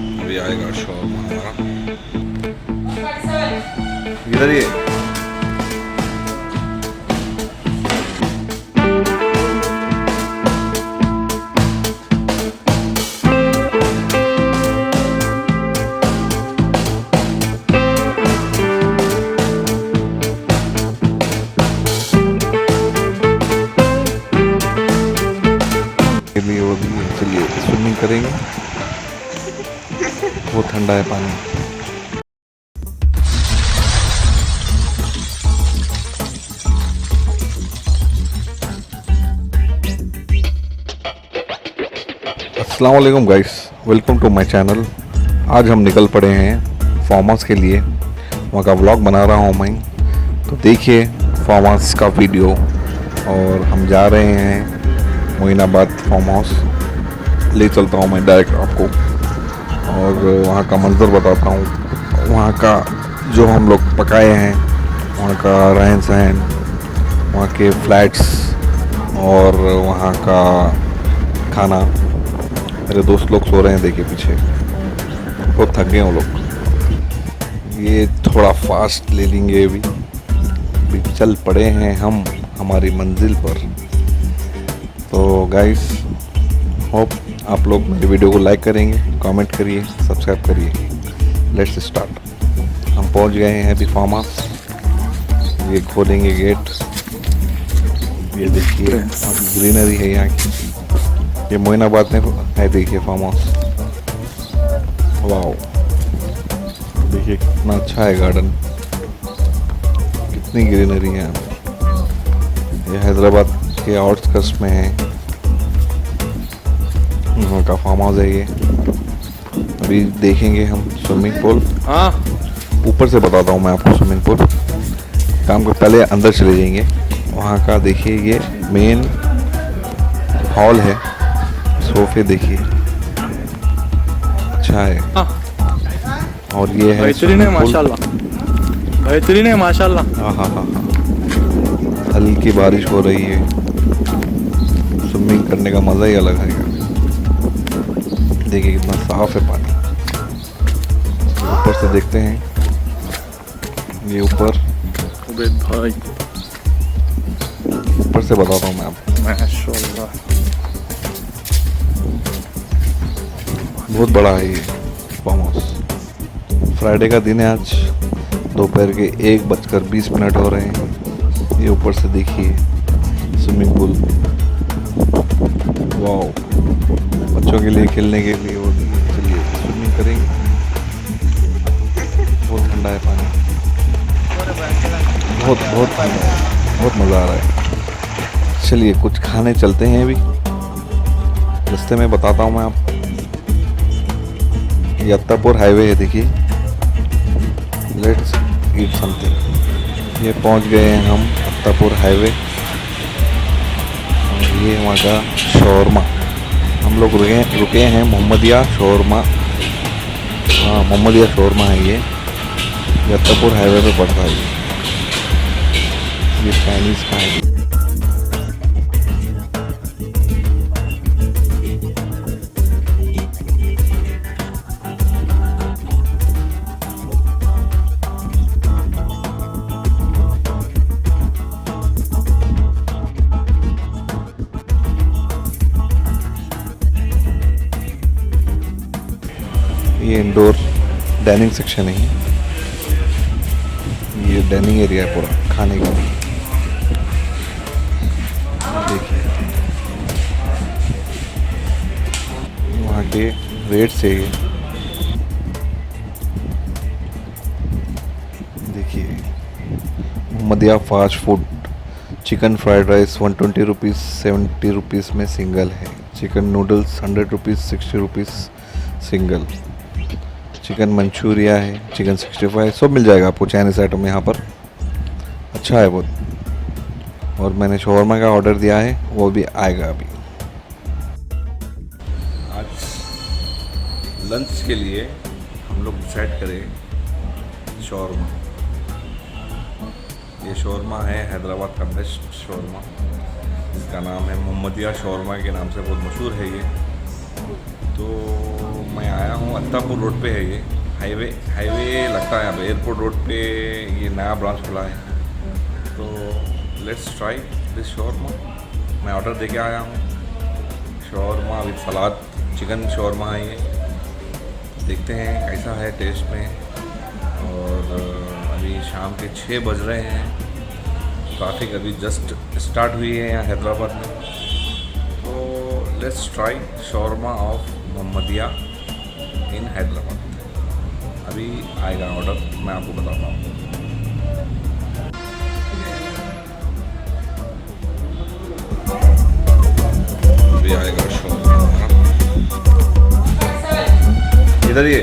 अभी आएगा शॉर्मा हमारा। इधर ही है। वो भी चलिए स्विमिंग करेंगे। वो ठंडा है पानी। अस्सलाम वालेकुम guys, welcome to my channel. आज हम निकल पड़े हैं फार्म हाउस के लिए। वहाँ का व्लॉग बना रहा हूँ मैं, तो देखिए फार्म हाउस का वीडियो। और हम जा रहे हैं मोइनाबाद फार्म हाउस। ले चलता हूँ मैं डायरेक्ट आपको और वहाँ का मंजर बताता हूँ। वहाँ का जो हम लोग पकाए हैं, वहाँ का रहन सहन, वहाँ के फ्लैट्स और वहाँ का खाना। मेरे दोस्त लोग सो रहे हैं, देखिए पीछे, बहुत थक गए वो लोग। ये थोड़ा फास्ट ले लेंगे। अभी चल पड़े हैं हम हमारी मंजिल पर। तो गाइस, होप आप लोग मेरे वीडियो को लाइक करेंगे, कमेंट करिए, सब्सक्राइब करिए। Let's start. हम पहुंच गए हैं अभी फार्म हाउस। ये खोलेंगे गेट। ये देखिए ग्रीनरी है यहाँ की। ये मोइनाबाद में है, देखिए फार्म हाउस। वाओ, देखिए कितना अच्छा है गार्डन, कितनी ग्रीनरी है यहाँ पे। ये हैदराबाद के आउटस्कर्ट्स में है, वहाँ का फार्म हाउस है ये। अभी देखेंगे हम स्विमिंग पूल। हाँ, ऊपर से बताता हूँ मैं आपको स्विमिंग पूल। काम को पहले अंदर चले जाएंगे। वहाँ का देखिए, ये मेन हॉल है। सोफे देखिए, अच्छा है। और ये है बेहतरीन है माशाल्लाह, बेहतरीन है माशाल्लाह। हाँ हाँ हाँ हाँ, हल्की बारिश हो रही है। स्विमिंग करने का मज़ा ही अलग है। देखिए कितना साफ है पानी। ऊपर से देखते हैं, ये ऊपर भाई, ऊपर से बताता हूँ मैं आपको। माशाल्लाह, बहुत बड़ा है ये फार्म हाउस। फ्राइडे का दिन है आज। दोपहर के 1:20 हो रहे हैं। ये ऊपर से देखिए स्विमिंग पूल। वाओ, बच्चों के लिए खेलने के लिए। वो चलिए स्विमिंग करेंगे। बहुत ठंडा है पानी, बहुत बहुत ठंडा है, बहुत मज़ा आ रहा है। चलिए कुछ खाने चलते हैं। अभी रास्ते में बताता हूँ मैं आपको। ये अत्तापुर हाईवे है, देखिए। Let's eat something. ये पहुँच गए हैं हम अत्तापुर हाईवे। और ये वहाँ का शौरमा। हम लोग रुके हैं मोहम्मदिया शौरमा। हाँ, मोहम्मदिया शौरमा है ये अत्तापुर हाईवे पे पड़ता है। ये चाइनीज़ का है। ये इंडोर डाइनिंग सेक्शन है। ये डाइनिंग एरिया है पूरा, खाने का भी। देखिए वहाँ के रेट से ये देखिए। Mohammadia fast food. Chicken fried rice 120 rupees, 70 rupees में सिंगल है। Chicken noodles 100 rupees, 60 rupees single. Chicken Manchuria है, चिकन 65, सब मिल जाएगा आपको चाइनीज़ आइटम यहाँ पर। अच्छा है बहुत। और मैंने शौरमा का ऑर्डर दिया है, वो भी आएगा अभी। आज लंच के लिए हम लोग डिसाइड करें शौरमा। ये शौरमा है हैदराबाद का बेस्ट शौरमा। इसका नाम है मोहम्मदिया शौरमा के नाम से बहुत मशहूर है ये। तो मैं आया हूँ अत्तापुर रोड पे है ये हाईवे लगता है यहाँ पे एयरपोर्ट रोड पे ये नया ब्रांच खुला है। तो लेट्स ट्राई दिस शॉर्मा। मैं ऑर्डर दे के आया हूँ shawarma with salad, chicken shawarma है ये। देखते हैं कैसा है टेस्ट में। और अभी शाम के 6 बज रहे हैं। ट्रैफिक अभी जस्ट स्टार्ट हुई है यहाँ हैदराबाद में। तो let's try shawarma of Mohammadia in Hyderabad. अभी आएगा ऑर्डर, मैं आपको बताता हूँ। अभी आएगा शॉर्मा। इधर ये